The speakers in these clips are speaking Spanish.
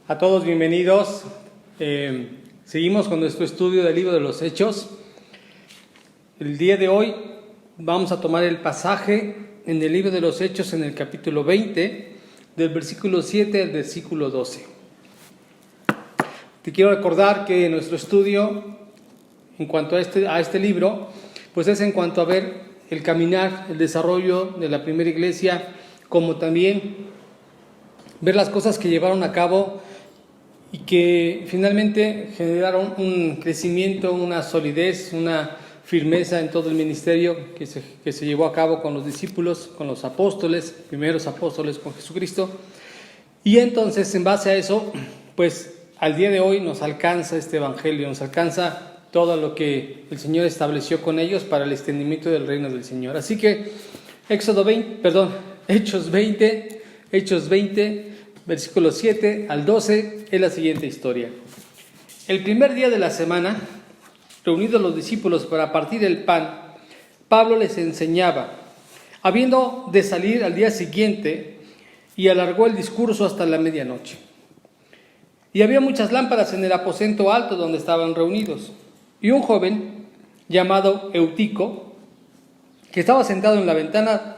A todos bienvenidos. Seguimos con nuestro estudio del libro de los Hechos. El día de hoy vamos a tomar el pasaje en el libro de los Hechos en el capítulo 20, del versículo 7 al versículo 12. Te quiero recordar que nuestro estudio en cuanto a este libro, pues es en cuanto a ver el caminar, el desarrollo de la primera iglesia, como también ver las cosas que llevaron a cabo y que finalmente generaron un crecimiento, una solidez, una firmeza en todo el ministerio que se llevó a cabo con los discípulos, con los apóstoles, primeros apóstoles, con Jesucristo. Y entonces, en base a eso, pues al día de hoy nos alcanza este evangelio, nos alcanza todo lo que el Señor estableció con ellos para el extendimiento del reino del Señor. Así que Hechos 20, versículos 7 al 12, es la siguiente historia. El primer día de la semana, reunidos los discípulos para partir el pan, Pablo les enseñaba, habiendo de salir al día siguiente, y alargó el discurso hasta la medianoche. Y había muchas lámparas en el aposento alto donde estaban reunidos. Y un joven llamado Eutico, que estaba sentado en la ventana,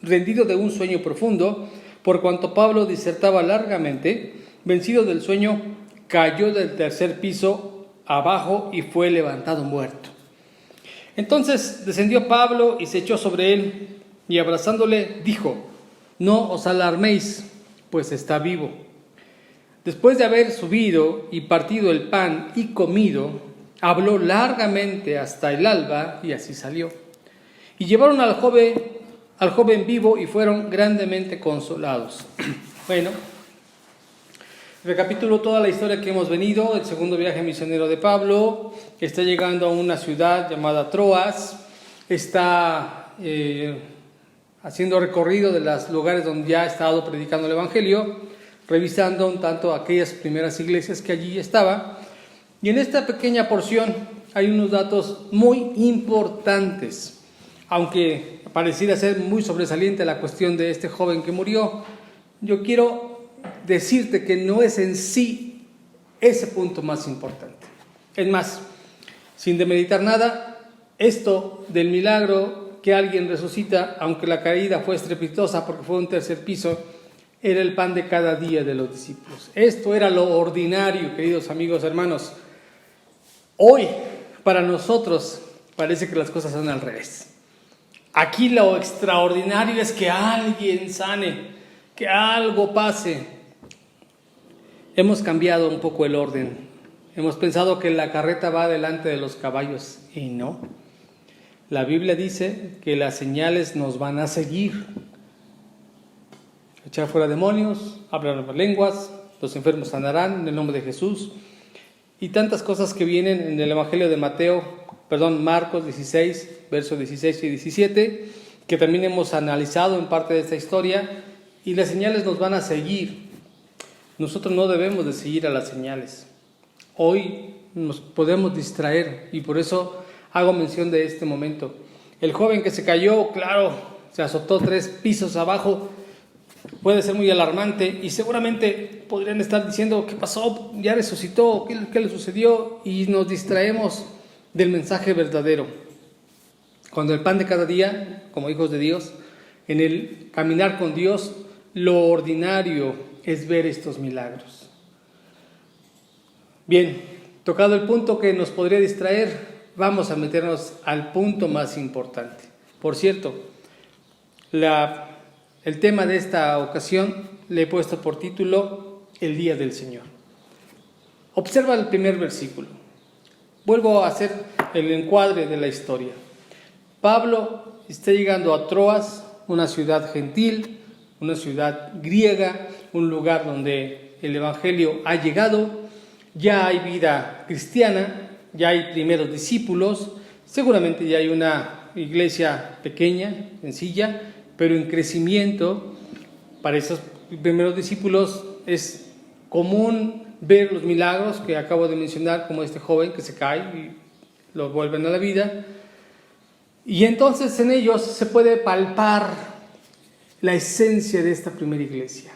rendido de un sueño profundo, por cuanto Pablo disertaba largamente, vencido del sueño, cayó del tercer piso abajo y fue levantado muerto. Entonces descendió Pablo y se echó sobre él, y abrazándole dijo: no os alarméis, pues está vivo. Después de haber subido y partido el pan y comido, habló largamente hasta el alba, y así salió. Y llevaron al joven vivo y fueron grandemente consolados. Bueno, recapitulo toda la historia que hemos venido. El segundo viaje misionero de Pablo, está llegando a una ciudad llamada Troas, está haciendo recorrido de los lugares donde ya ha estado predicando el evangelio, revisando un tanto aquellas primeras iglesias que allí estaba. Y en esta pequeña porción hay unos datos muy importantes, aunque pareciera ser muy sobresaliente la cuestión de este joven que murió. Yo quiero decirte que no es en sí ese punto más importante. Es más, sin demeritar nada, esto del milagro que alguien resucita, aunque la caída fue estrepitosa porque fue un tercer piso, era el pan de cada día de los discípulos. Esto era lo ordinario, queridos amigos, hermanos. Hoy, para nosotros, parece que las cosas son al revés. Aquí lo extraordinario es que alguien sane, que algo pase. Hemos cambiado un poco el orden. Hemos pensado que la carreta va delante de los caballos, y no. La Biblia dice que las señales nos van a seguir. Echar fuera demonios, hablar nuevas lenguas, los enfermos sanarán en el nombre de Jesús, y tantas cosas que vienen en el Evangelio de Marcos 16, versos 16 y 17, que también hemos analizado en parte de esta historia, y las señales nos van a seguir. Nosotros no debemos de seguir a las señales. Hoy nos podemos distraer, y por eso hago mención de este momento. El joven que se cayó, claro, se azotó 3 pisos abajo, puede ser muy alarmante, y seguramente podrían estar diciendo: ¿qué pasó? ¿Ya resucitó? ¿Qué le sucedió? Y nos distraemos del mensaje verdadero. Cuando el pan de cada día, como hijos de Dios, en el caminar con Dios, lo ordinario es ver estos milagros. Bien, tocado el punto que nos podría distraer, vamos a meternos al punto más importante. Por cierto, el tema de esta ocasión le he puesto por título El día del Señor. Observa el primer versículo. Vuelvo a hacer el encuadre de la historia. Pablo está llegando a Troas, una ciudad gentil, una ciudad griega, un lugar donde el evangelio ha llegado, ya hay vida cristiana, ya hay primeros discípulos, seguramente ya hay una iglesia pequeña, sencilla, pero en crecimiento. Para esos primeros discípulos es común ver los milagros que acabo de mencionar, como este joven que se cae y lo vuelven a la vida. Y entonces en ellos se puede palpar la esencia de esta primera iglesia.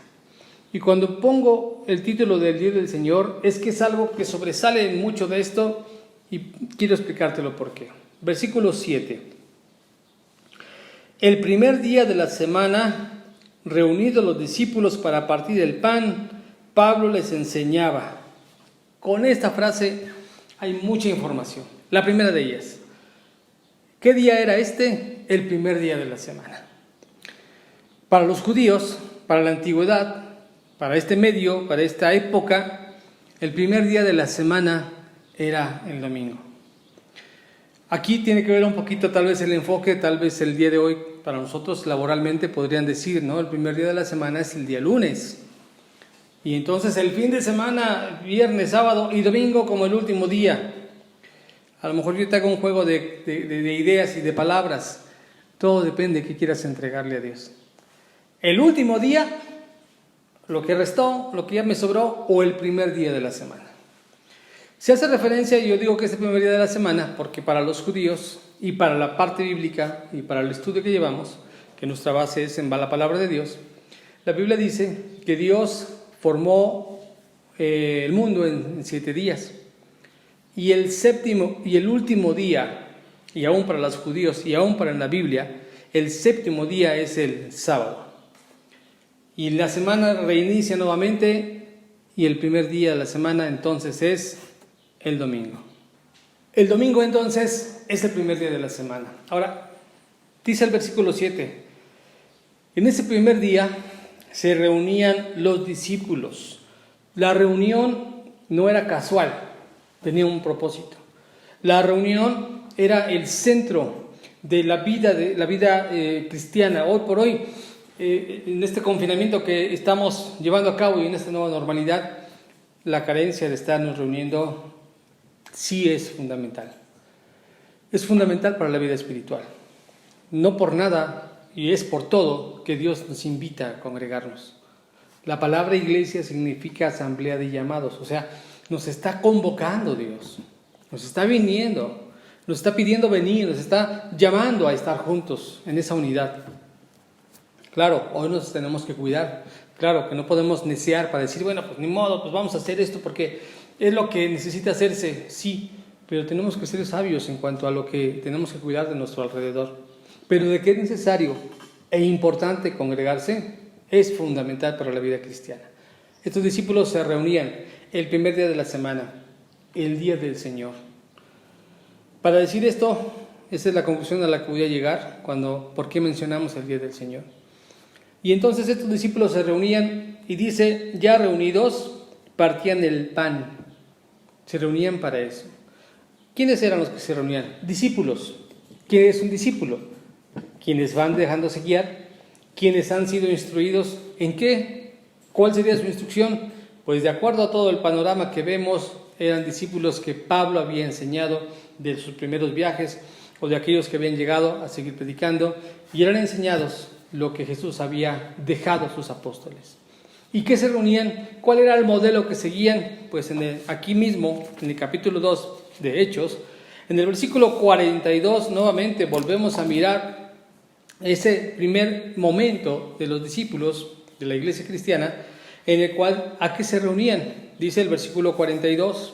Y cuando pongo el título del Día del Señor, es que es algo que sobresale en mucho de esto y quiero explicártelo por qué. Versículo 7. El primer día de la semana, reunidos los discípulos para partir el pan, Pablo les enseñaba. Con esta frase hay mucha información. La primera de ellas. ¿Qué día era este? El primer día de la semana. Para los judíos, para la antigüedad, para este medio, para esta época, el primer día de la semana era el domingo. Aquí tiene que ver un poquito tal vez el enfoque, tal vez el día de hoy para nosotros laboralmente podrían decir, ¿no? El primer día de la semana es el día lunes. Y entonces el fin de semana, viernes, sábado y domingo como el último día. A lo mejor yo te hago un juego de ideas y de palabras. Todo depende de qué quieras entregarle a Dios. El último día, lo que restó, lo que ya me sobró, o el primer día de la semana. Se hace referencia, y yo digo que es el primer día de la semana, porque para los judíos y para la parte bíblica y para el estudio que llevamos, que nuestra base es en la palabra de Dios, la Biblia dice que Dios formó el mundo en 7 días. Y el séptimo y el último día, y aún para los judíos y aún para la Biblia, el séptimo día es el sábado. Y la semana reinicia nuevamente y el primer día de la semana entonces es el domingo. El domingo entonces es el primer día de la semana. Ahora, dice el versículo 7, en ese primer día se reunían los discípulos. La reunión no era casual, tenía un propósito. La reunión era el centro de la vida cristiana. Hoy por hoy, en este confinamiento que estamos llevando a cabo y en esta nueva normalidad, la carencia de estarnos reuniendo sí es fundamental. Es fundamental para la vida espiritual. No por nada, y es por todo, que Dios nos invita a congregarnos. La palabra iglesia significa asamblea de llamados, o sea, nos está convocando Dios, nos está viniendo, nos está pidiendo venir, nos está llamando a estar juntos en esa unidad. Claro, hoy nos tenemos que cuidar, claro que no podemos neciar para decir, bueno, pues ni modo, pues vamos a hacer esto porque es lo que necesita hacerse, sí, pero tenemos que ser sabios en cuanto a lo que tenemos que cuidar de nuestro alrededor. Pero de que es necesario e importante congregarse, es fundamental para la vida cristiana. Estos discípulos se reunían el primer día de la semana, el día del Señor. Para decir esto, esa es la conclusión a la que voy a llegar, ¿por qué mencionamos el día del Señor? Y entonces estos discípulos se reunían y dice, ya reunidos, partían el pan. Se reunían para eso. ¿Quiénes eran los que se reunían? Discípulos. ¿Quién es un discípulo? Quienes van dejándose guiar, quienes han sido instruidos en qué, cuál sería su instrucción. Pues de acuerdo a todo el panorama que vemos, eran discípulos que Pablo había enseñado de sus primeros viajes o de aquellos que habían llegado a seguir predicando y eran enseñados lo que Jesús había dejado a sus apóstoles. ¿Y qué se reunían? ¿Cuál era el modelo que seguían? Pues aquí mismo, en el capítulo 2 de Hechos, en el versículo 42, nuevamente volvemos a mirar ese primer momento de los discípulos de la iglesia cristiana, en el cual, ¿a qué se reunían? Dice el versículo 42,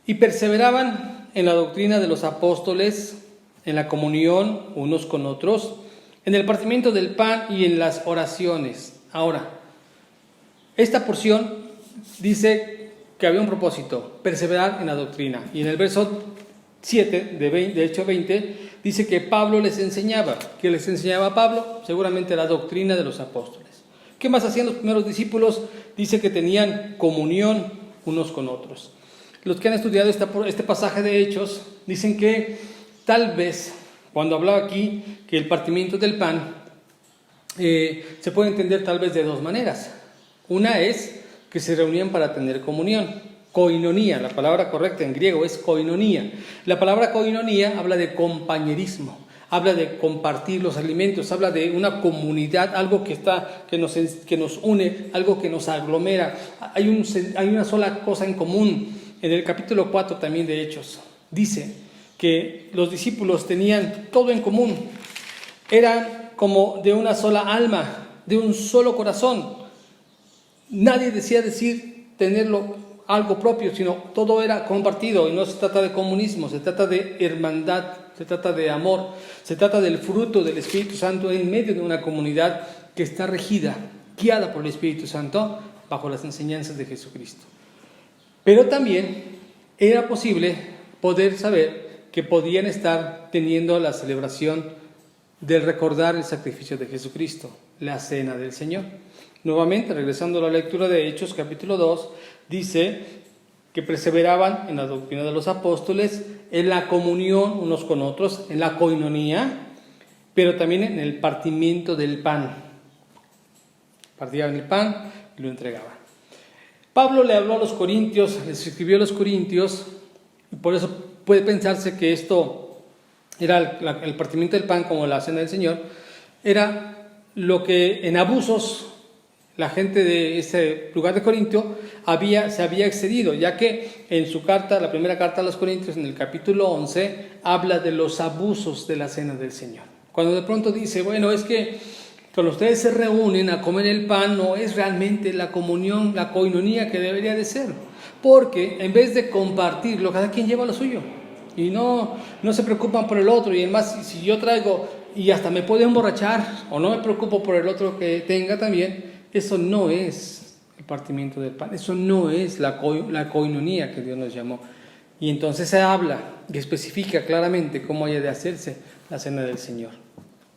y perseveraban en la doctrina de los apóstoles, en la comunión unos con otros, en el partimiento del pan y en las oraciones. Ahora, esta porción dice que había un propósito, perseverar en la doctrina. Y en el verso 7 de Hechos 20 dice que Pablo les enseñaba. ¿Qué les enseñaba Pablo? Seguramente la doctrina de los apóstoles. ¿Qué más hacían los primeros discípulos? Dice que tenían comunión unos con otros. Los que han estudiado este pasaje de Hechos dicen que tal vez, cuando hablaba aquí que el partimiento del pan, se puede entender tal vez de dos maneras. Una es que se reunían para tener comunión, koinonía, la palabra correcta en griego es koinonía. La palabra koinonía habla de compañerismo, habla de compartir los alimentos, habla de una comunidad, algo que nos une, algo que nos aglomera. Hay una sola cosa en común. En el capítulo 4 también de Hechos dice que los discípulos tenían todo en común, eran como de una sola alma, de un solo corazón. nadie decía tenerlo algo propio, sino todo era compartido. Y no se trata de comunismo, se trata de hermandad, se trata de amor, se trata del fruto del Espíritu Santo en medio de una comunidad que está regida, guiada por el Espíritu Santo, bajo las enseñanzas de Jesucristo. Pero también era posible poder saber que podían estar teniendo la celebración del recordar el sacrificio de Jesucristo, la cena del Señor. Nuevamente, regresando a la lectura de Hechos capítulo 2, dice que perseveraban en la doctrina de los apóstoles, en la comunión unos con otros, en la koinonía, pero también en el partimiento del pan. Partían el pan y lo entregaban. Pablo le habló a los corintios, les escribió a los corintios, y por eso puede pensarse que esto era el partimiento del pan como la cena del Señor, era lo que en abusos la gente de ese lugar de Corintio se había excedido, ya que en su carta, la primera carta a los Corintios, en el capítulo 11, habla de los abusos de la cena del Señor. Cuando de pronto dice, bueno, es que cuando ustedes se reúnen a comer el pan, no es realmente la comunión, la koinonía que debería de ser, porque en vez de compartirlo, cada quien lleva lo suyo, y no se preocupan por el otro, y además, si yo traigo, y hasta me puedo emborrachar, o no me preocupo por el otro que tenga también, eso no es el partimiento del pan, eso no es la koinonía que Dios nos llamó. Y entonces se habla y especifica claramente cómo haya de hacerse la cena del Señor.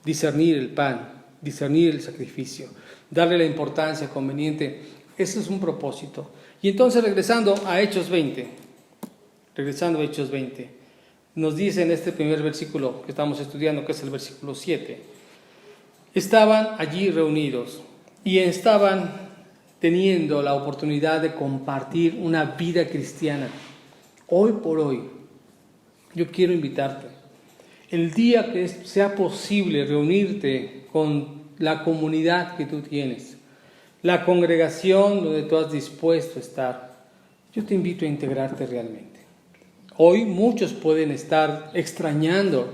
Discernir el pan, discernir el sacrificio, darle la importancia conveniente. Ese es un propósito. Y entonces regresando a Hechos 20, nos dice en este primer versículo que estamos estudiando, que es el versículo 7, estaban allí reunidos y estaban teniendo la oportunidad de compartir una vida cristiana. Hoy por hoy, yo quiero invitarte, el día que sea posible reunirte con la comunidad que tú tienes, la congregación donde tú has dispuesto a estar, yo te invito a integrarte realmente. Hoy muchos pueden estar extrañando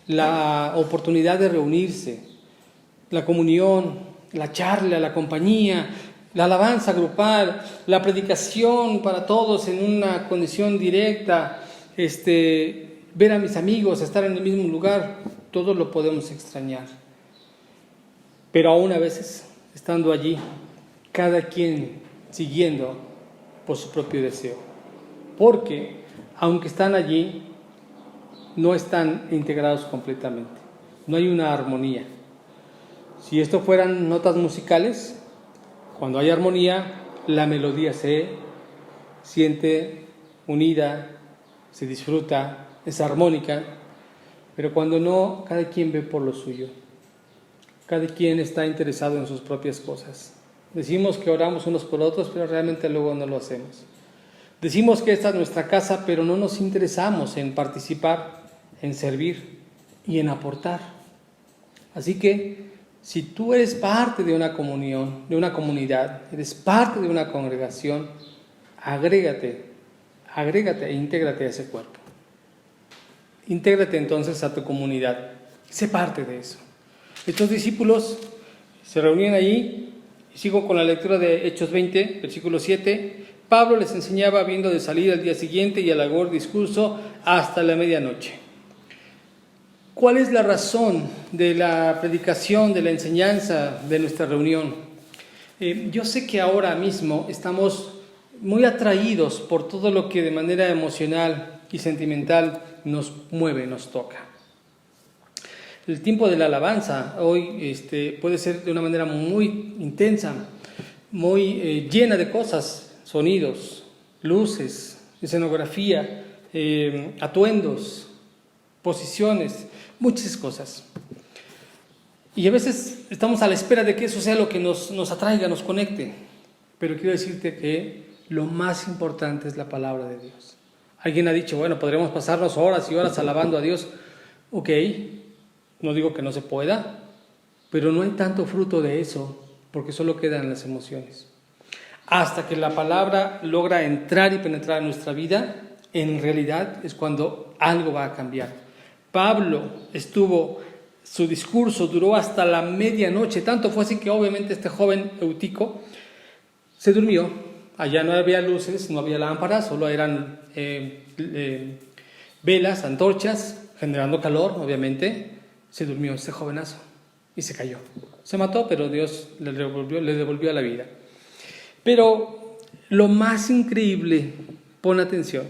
la oportunidad de reunirse, la comunión, la charla, la compañía, la alabanza grupal, la predicación para todos en una condición directa, ver a mis amigos, estar en el mismo lugar, todo lo podemos extrañar. Pero aún a veces, estando allí, cada quien siguiendo por su propio deseo. Porque, aunque están allí, no están integrados completamente. No hay una armonía. Si esto fueran notas musicales, cuando hay armonía, la melodía se siente unida, se disfruta, es armónica, pero cuando no, cada quien ve por lo suyo. Cada quien está interesado en sus propias cosas. Decimos que oramos unos por otros, pero realmente luego no lo hacemos. Decimos que esta es nuestra casa, pero no nos interesamos en participar, en servir y en aportar. Así que, si tú eres parte de una comunión, de una comunidad, eres parte de una congregación, agrégate e intégrate a ese cuerpo. Intégrate entonces a tu comunidad, sé parte de eso. Estos discípulos se reunían allí, y sigo con la lectura de Hechos 20, versículo 7. Pablo les enseñaba habiendo de salir al día siguiente y alargó el discurso hasta la medianoche. ¿Cuál es la razón de la predicación, de la enseñanza de nuestra reunión? Yo sé que ahora mismo estamos muy atraídos por todo lo que de manera emocional y sentimental nos mueve, nos toca. El tiempo de la alabanza hoy puede ser de una manera muy intensa, muy llena de cosas, sonidos, luces, escenografía, atuendos, posiciones, muchas cosas. Y a veces estamos a la espera de que eso sea lo que nos atraiga, nos conecte. Pero quiero decirte que lo más importante es la palabra de Dios. Alguien ha dicho, bueno, podremos pasarnos horas y horas alabando a Dios. Ok, no digo que no se pueda, pero no hay tanto fruto de eso, porque solo quedan las emociones. Hasta que la palabra logra entrar y penetrar en nuestra vida, en realidad es cuando algo va a cambiar. Pablo su discurso duró hasta la medianoche, tanto fue así que obviamente este joven Eutico se durmió. Allá no había luces, no había lámparas, solo eran velas, antorchas, generando calor, obviamente. Se durmió este jovenazo y se cayó. Se mató, pero Dios le devolvió a la vida. Pero lo más increíble, pon atención,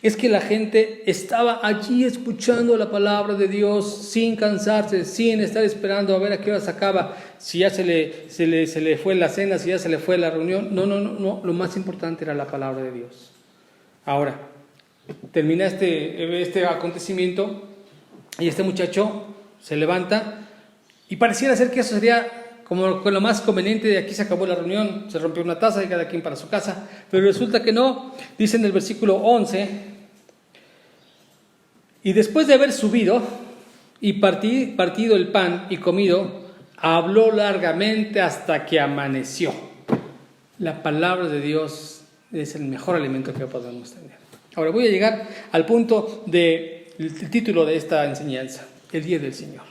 es que la gente estaba allí escuchando la palabra de Dios sin cansarse, sin estar esperando a ver a qué hora se acaba, si ya se le fue la cena, si ya se le fue la reunión. No, lo más importante era la palabra de Dios. Ahora, termina este acontecimiento y este muchacho se levanta y pareciera ser que eso sería como con lo más conveniente. De aquí se acabó la reunión, se rompió una taza y cada quien para su casa, pero resulta que no. Dice en el versículo 11: y después de haber subido y partido el pan y comido, habló largamente hasta que amaneció. La palabra de Dios es el mejor alimento que podemos tener. Ahora voy a llegar al punto del título de esta enseñanza: el día del Señor.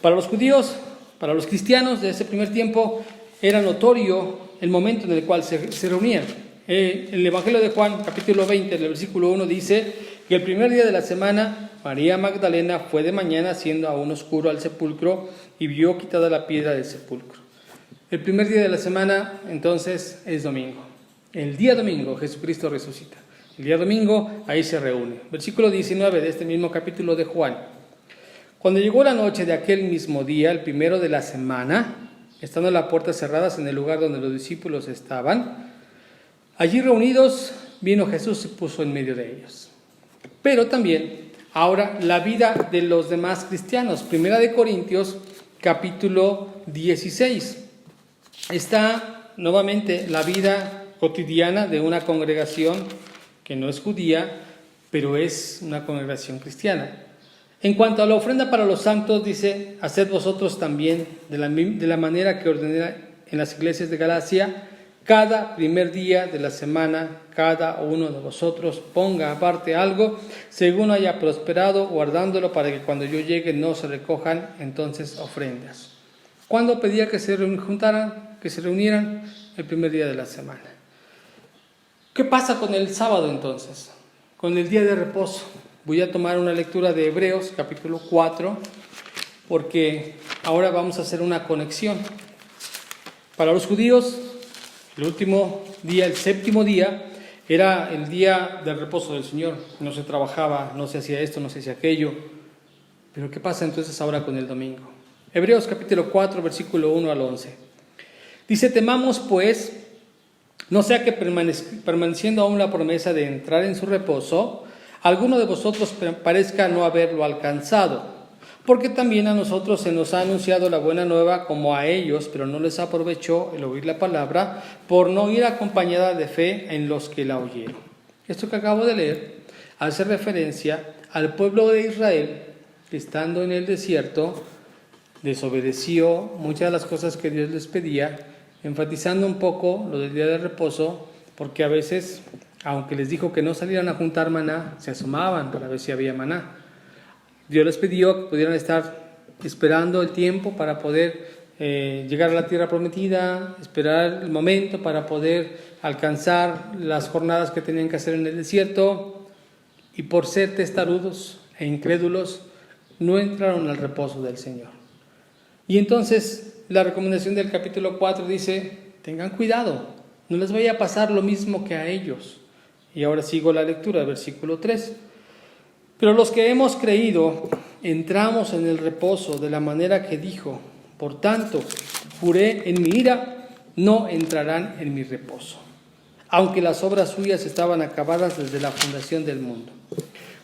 Para los judíos, para los cristianos de ese primer tiempo, era notorio el momento en el cual se reunían. El Evangelio de Juan, capítulo 20, el versículo 1, dice que el primer día de la semana, María Magdalena fue de mañana, siendo aún oscuro, al sepulcro y vio quitada la piedra del sepulcro. El primer día de la semana, entonces, es domingo. El día domingo Jesucristo resucita. El día domingo ahí se reúne. Versículo 19 de este mismo capítulo de Juan. Cuando llegó la noche de aquel mismo día, el primero de la semana, estando las puertas cerradas en el lugar donde los discípulos estaban, allí reunidos, vino Jesús y se puso en medio de ellos. Pero también, ahora, la vida de los demás cristianos. Primera de Corintios, capítulo 16. Está nuevamente la vida cotidiana de una congregación que no es judía, pero es una congregación cristiana. En cuanto a la ofrenda para los santos, dice: haced vosotros también de la manera que ordené en las iglesias de Galacia. Cada primer día de la semana, cada uno de vosotros ponga aparte algo, según haya prosperado, guardándolo para que cuando yo llegue no se recojan entonces ofrendas. ¿Cuándo pedía que se juntaran, que se reunieran? El primer día de la semana. ¿Qué pasa con el sábado entonces? Con el día de reposo. Voy a tomar una lectura de Hebreos, capítulo 4, porque ahora vamos a hacer una conexión. Para los judíos, el último día, el séptimo día, era el día del reposo del Señor. No se trabajaba, no se hacía esto, no se hacía aquello. Pero ¿qué pasa entonces ahora con el domingo? Hebreos capítulo 4, versículo 1 al 11. Dice: temamos pues, no sea que permaneciendo aún la promesa de entrar en su reposo, alguno de vosotros parezca no haberlo alcanzado, porque también a nosotros se nos ha anunciado la buena nueva como a ellos, pero no les aprovechó el oír la palabra, por no ir acompañada de fe en los que la oyeron. Esto que acabo de leer hace referencia al pueblo de Israel que, estando en el desierto, desobedeció muchas de las cosas que Dios les pedía, enfatizando un poco lo del día de reposo, porque a veces, aunque les dijo que no salieran a juntar maná, se asomaban para ver si había maná. Dios les pidió que pudieran estar esperando el tiempo para poder llegar a la tierra prometida, esperar el momento para poder alcanzar las jornadas que tenían que hacer en el desierto, y por ser testarudos e incrédulos no entraron al reposo del Señor. Y entonces la recomendación del capítulo 4 dice: tengan cuidado, no les vaya a pasar lo mismo que a ellos. Y ahora sigo la lectura, versículo 3. Pero los que hemos creído entramos en el reposo de la manera que dijo: por tanto, juré en mi ira, no entrarán en mi reposo, aunque las obras suyas estaban acabadas desde la fundación del mundo.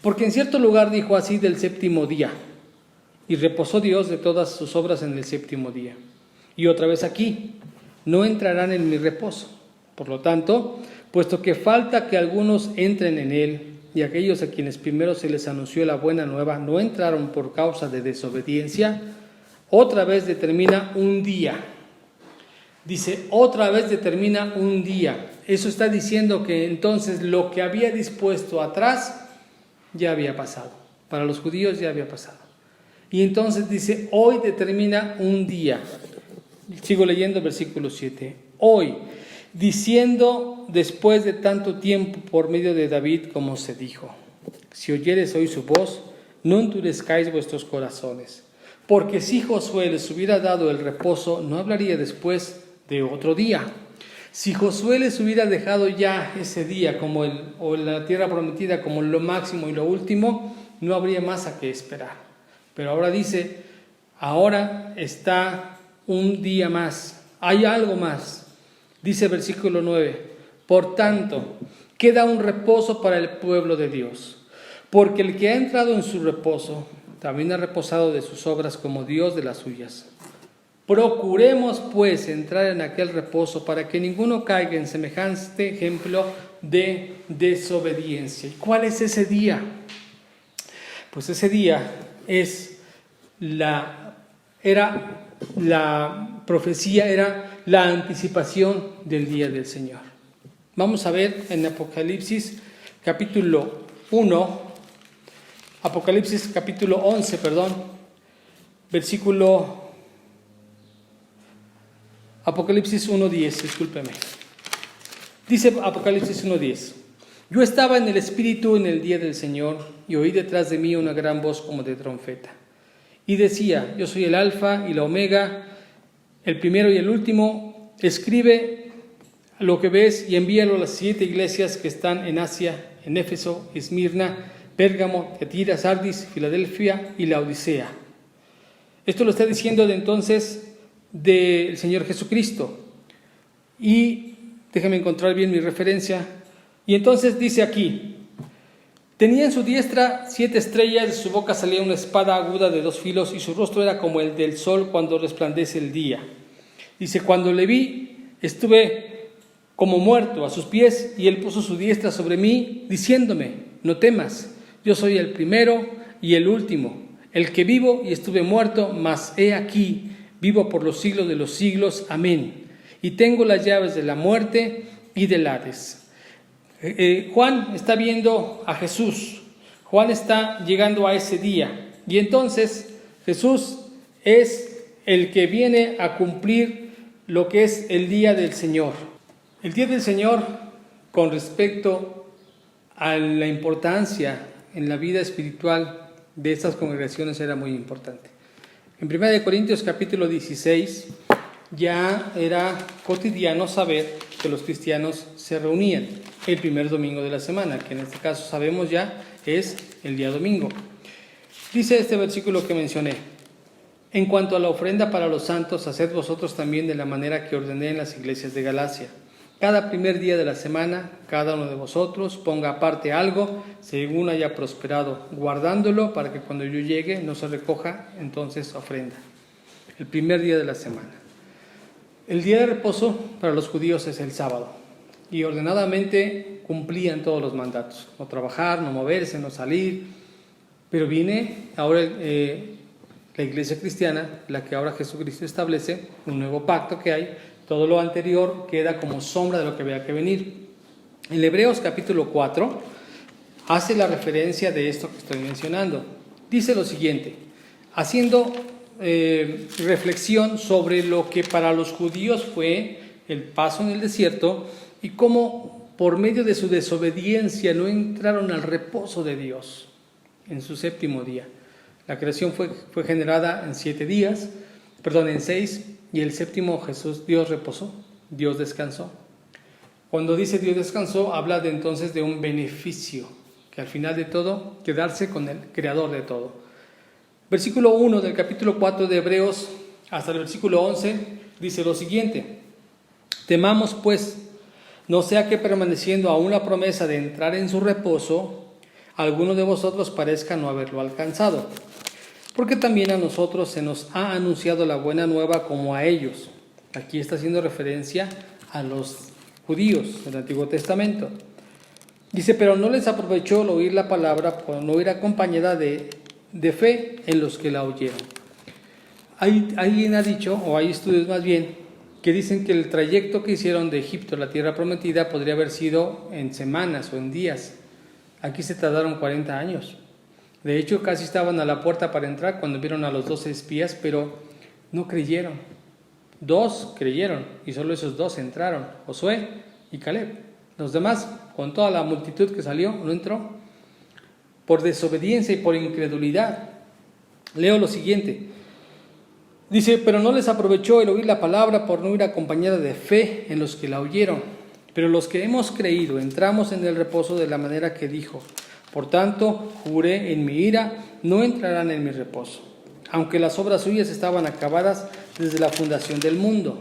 Porque en cierto lugar dijo así del séptimo día, y reposó Dios de todas sus obras en el séptimo día. Y otra vez aquí: no entrarán en mi reposo. Por lo tanto, puesto que falta que algunos entren en él, y aquellos a quienes primero se les anunció la buena nueva no entraron por causa de desobediencia, otra vez determina un día. Dice, otra vez determina un día. Eso está diciendo que entonces lo que había dispuesto atrás ya había pasado. Para los judíos ya había pasado. Y entonces dice, hoy determina un día. Sigo leyendo versículo 7. Hoy, diciendo después de tanto tiempo por medio de David como se dijo: si oyeres hoy su voz, no endurezcáis vuestros corazones. Porque si Josué les hubiera dado el reposo, no hablaría después de otro día. Si Josué les hubiera dejado ya ese día o la tierra prometida como lo máximo y lo último, no habría más a qué esperar. Pero ahora dice, ahora está un día más, hay algo más. Dice versículo 9, por tanto, queda un reposo para el pueblo de Dios, porque el que ha entrado en su reposo, también ha reposado de sus obras como Dios de las suyas. Procuremos pues entrar en aquel reposo para que ninguno caiga en semejante ejemplo de desobediencia. ¿Y cuál es ese día? Pues ese día era la profecía, era la anticipación del día del Señor. Vamos a ver en Apocalipsis capítulo 11, Apocalipsis 1:10, discúlpeme. Dice Apocalipsis 1:10: yo estaba en el Espíritu en el día del Señor, y oí detrás de mí una gran voz como de trompeta. Y decía: yo soy el Alfa y la Omega, el primero y el último. Escribe lo que ves y envíalo a las 7 iglesias que están en Asia, en Éfeso, Esmirna, Pérgamo, Tiatira, Sardis, Filadelfia y Laodicea. Esto lo está diciendo de entonces del Señor Jesucristo. Y déjame encontrar bien mi referencia. Y entonces dice aquí: tenía en su diestra 7 estrellas, de su boca salía una espada aguda de 2 filos, y su rostro era como el del sol cuando resplandece el día. Dice: cuando le vi, estuve como muerto a sus pies, y él puso su diestra sobre mí, diciéndome: no temas, yo soy el primero y el último, el que vivo y estuve muerto, mas he aquí, vivo por los siglos de los siglos. Amén. Y tengo las llaves de la muerte y del Hades. Juan está viendo a Jesús. Juan está llegando a ese día. Y entonces Jesús es el que viene a cumplir lo que es el día del Señor. El día del Señor, con respecto a la importancia en la vida espiritual de estas congregaciones, era muy importante. En 1 Corintios capítulo 16 ya era cotidiano saber que los cristianos se reunían el primer domingo de la semana, que en este caso sabemos ya es el día domingo. Dice este versículo que mencioné: en cuanto a la ofrenda para los santos, haced vosotros también de la manera que ordené en las iglesias de Galacia. Cada primer día de la semana, cada uno de vosotros ponga aparte algo, según haya prosperado, guardándolo para que cuando yo llegue no se recoja entonces ofrenda. El primer día de la semana. El día de reposo para los judíos es el sábado, y ordenadamente cumplían todos los mandatos: no trabajar, no moverse, no salir. Pero viene ahora la iglesia cristiana, la que ahora Jesucristo establece, un nuevo pacto que hay. Todo lo anterior queda como sombra de lo que había que venir. En Hebreos capítulo 4 hace la referencia de esto que estoy mencionando. Dice lo siguiente, haciendo reflexión sobre lo que para los judíos fue el paso en el desierto y cómo por medio de su desobediencia no entraron al reposo de Dios en su 7º día. La creación fue generada en 6, y el 7º Dios reposó, Dios descansó. Cuando dice Dios descansó, habla de entonces de un beneficio, que al final de todo, quedarse con el creador de todo. Versículo 1 del capítulo 4 de Hebreos hasta el versículo 11 dice lo siguiente: temamos pues, no sea que permaneciendo aún la promesa de entrar en su reposo, alguno de vosotros parezca no haberlo alcanzado. Porque también a nosotros se nos ha anunciado la buena nueva como a ellos. Aquí está haciendo referencia a los judíos del Antiguo Testamento. Dice: pero no les aprovechó el oír la palabra por no ir acompañada de fe en los que la oyeron. Alguien ha dicho, o hay estudios más bien, que dicen que el trayecto que hicieron de Egipto a la tierra prometida podría haber sido en semanas o en días. Aquí se tardaron 40 años. De hecho, casi estaban a la puerta para entrar cuando vieron a los 12 espías, pero no creyeron. 2 creyeron y solo esos 2 entraron, Josué y Caleb. Los demás, con toda la multitud que salió, no entró por desobediencia y por incredulidad. Leo lo siguiente. Dice, pero no les aprovechó el oír la palabra por no ir acompañada de fe en los que la oyeron. Pero los que hemos creído entramos en el reposo de la manera que dijo. Por tanto, juré en mi ira, no entrarán en mi reposo, aunque las obras suyas estaban acabadas desde la fundación del mundo.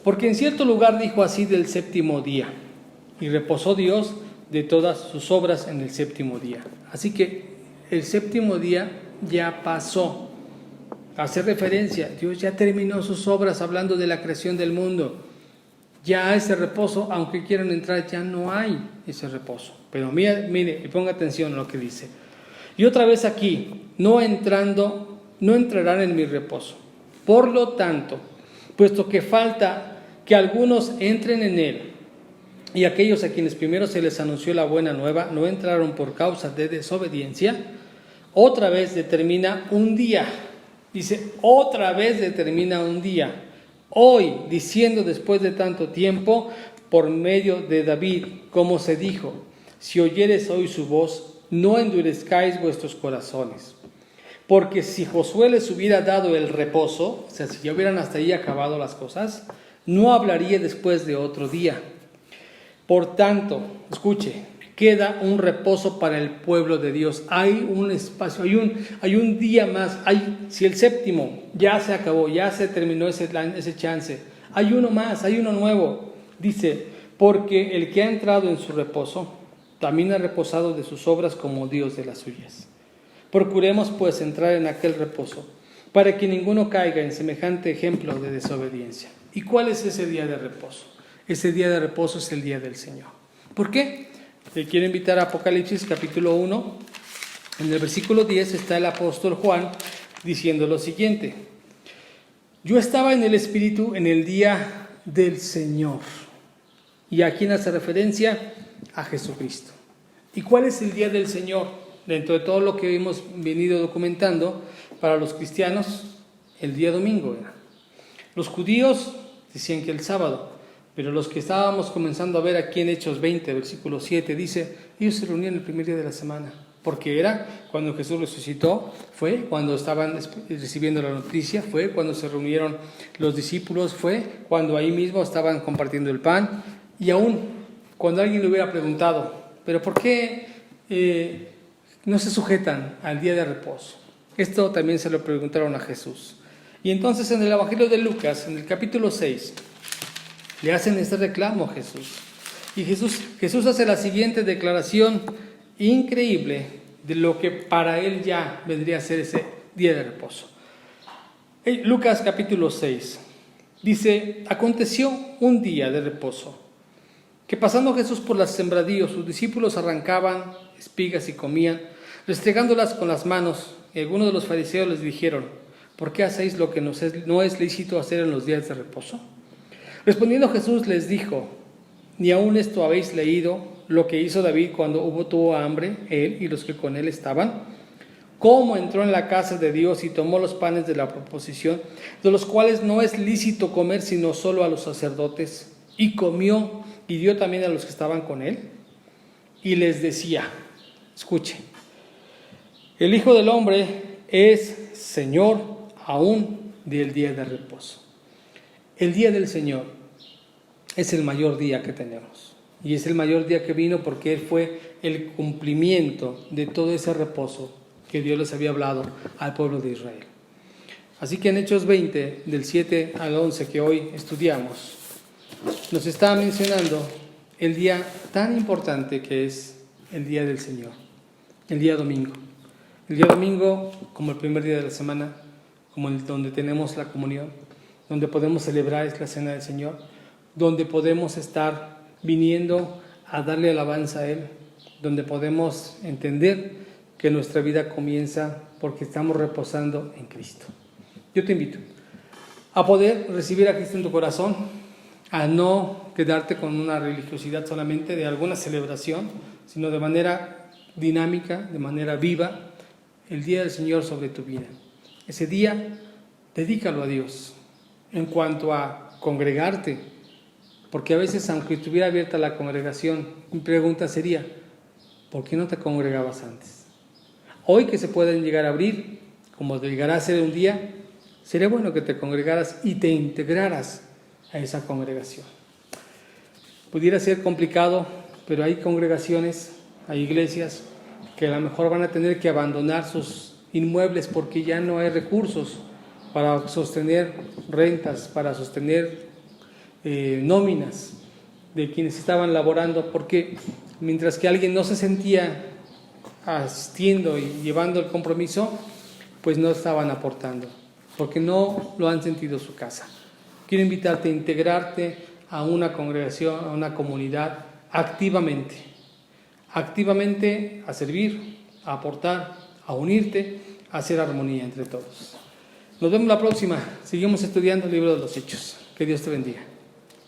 Porque en cierto lugar dijo así del séptimo día, y reposó Dios de todas sus obras en el séptimo día. Así que el séptimo día ya pasó. Hace referencia, Dios ya terminó sus obras hablando de la creación del mundo. Ya ese reposo, aunque quieran entrar, ya no hay ese reposo. Pero mire y ponga atención a lo que dice. Y otra vez aquí, no entrarán en mi reposo. Por lo tanto, puesto que falta que algunos entren en él, y aquellos a quienes primero se les anunció la buena nueva no entraron por causa de desobediencia, otra vez determina un día. Dice, otra vez determina un día. Hoy, diciendo después de tanto tiempo, por medio de David, como se dijo, si oyeres hoy su voz, no endurezcáis vuestros corazones. Porque si Josué les hubiera dado el reposo, o sea, si ya hubieran hasta ahí acabado las cosas, no hablaría después de otro día. Por tanto, escuche, queda un reposo para el pueblo de Dios. Hay un espacio, hay un día más. Si el séptimo ya se acabó, ya se terminó ese chance, hay uno más, hay uno nuevo. Dice, porque el que ha entrado en su reposo, también ha reposado de sus obras como Dios de las suyas. Procuremos pues entrar en aquel reposo, para que ninguno caiga en semejante ejemplo de desobediencia. ¿Y cuál es ese día de reposo? Ese día de reposo es el día del Señor. ¿Por qué? Le quiero invitar a Apocalipsis capítulo 1. En el versículo 10 está el apóstol Juan diciendo lo siguiente. Yo estaba en el Espíritu en el día del Señor. ¿Y a quién hace referencia? A Jesucristo. ¿Y cuál es el día del Señor? Dentro de todo lo que hemos venido documentando, para los cristianos, el día domingo era. Los judíos decían que el sábado. Pero los que estábamos comenzando a ver aquí en Hechos 20, versículo 7, dice, ellos se reunían el primer día de la semana, porque era cuando Jesús resucitó, fue cuando estaban recibiendo la noticia, fue cuando se reunieron los discípulos, fue cuando ahí mismo estaban compartiendo el pan, y aún cuando alguien le hubiera preguntado, ¿pero por qué no se sujetan al día de reposo? Esto también se lo preguntaron a Jesús. Y entonces en el Evangelio de Lucas, en el capítulo 6, le hacen este reclamo a Jesús. Y Jesús hace la siguiente declaración increíble de lo que para él ya vendría a ser ese día de reposo. Lucas capítulo 6 dice, aconteció un día de reposo, que pasando Jesús por los sembradíos, sus discípulos arrancaban espigas y comían, restregándolas con las manos, y algunos de los fariseos les dijeron, ¿por qué hacéis lo que no es lícito hacer en los días de reposo? Respondiendo Jesús les dijo, ¿ni aún esto habéis leído lo que hizo David cuando tuvo hambre, él y los que con él estaban? Cómo entró en la casa de Dios y tomó los panes de la proposición, de los cuales no es lícito comer sino solo a los sacerdotes, y comió y dio también a los que estaban con él. Y les decía, escuche, el Hijo del Hombre es Señor aún del día de reposo. El día del Señor es el mayor día que tenemos. Y es el mayor día que vino porque fue el cumplimiento de todo ese reposo que Dios les había hablado al pueblo de Israel. Así que en Hechos 20, del 7 al 11 que hoy estudiamos, nos está mencionando el día tan importante que es el día del Señor, el día domingo. El día domingo como el primer día de la semana, como donde tenemos la comunión, donde podemos celebrar la cena del Señor, donde podemos estar viniendo a darle alabanza a Él, donde podemos entender que nuestra vida comienza porque estamos reposando en Cristo. Yo te invito a poder recibir a Cristo en tu corazón, a no quedarte con una religiosidad solamente de alguna celebración, sino de manera dinámica, de manera viva, el día del Señor sobre tu vida. Ese día, dedícalo a Dios. en cuanto a congregarte, porque a veces, aunque estuviera abierta la congregación, mi pregunta sería, ¿por qué no te congregabas antes? Hoy que se pueden llegar a abrir, como llegará a ser un día, sería bueno que te congregaras y te integraras a esa congregación. Pudiera ser complicado, pero hay congregaciones, hay iglesias que a lo mejor van a tener que abandonar sus inmuebles porque ya no hay recursos para sostener rentas, para sostener nóminas de quienes estaban laborando, porque mientras que alguien no se sentía asistiendo y llevando el compromiso, pues no estaban aportando, porque no lo han sentido su casa. Quiero invitarte a integrarte a una congregación, a una comunidad, activamente a servir, a aportar, a unirte, a hacer armonía entre todos. Nos vemos la próxima. Seguimos estudiando el libro de los Hechos. Que Dios te bendiga.